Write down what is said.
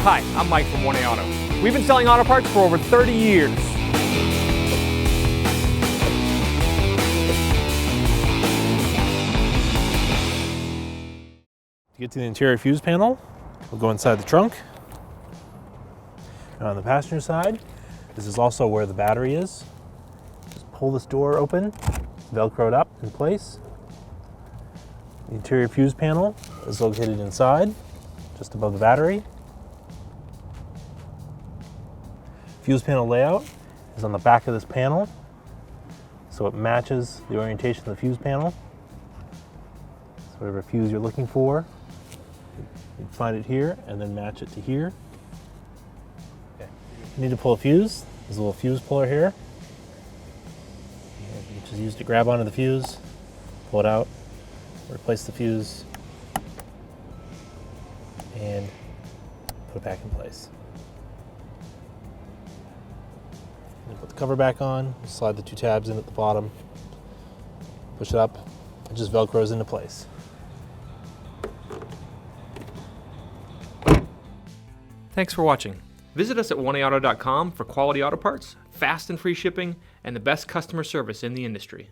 Hi, I'm Mike from 1A Auto. We've been selling auto parts for over 30 years. To get to the interior fuse panel, we'll go inside the trunk. And on the passenger side, this is also where the battery is. Just pull this door open, Velcroed up in place. The interior fuse panel is located inside, just above the battery. Fuse panel layout is on the back of this panel, so it matches the orientation of the fuse panel. So whatever fuse you're looking for, you find it here and then match it to here. Okay. You need to pull a fuse. There's a little fuse puller here. You just use it to grab onto the fuse, pull it out, replace the fuse, and put it back in place. Then put the cover back on, slide the two tabs in at the bottom, push it up, it just Velcros into place. Thanks for watching. Visit us at 1AAuto.com for quality auto parts, fast and free shipping, and the best customer service in the industry.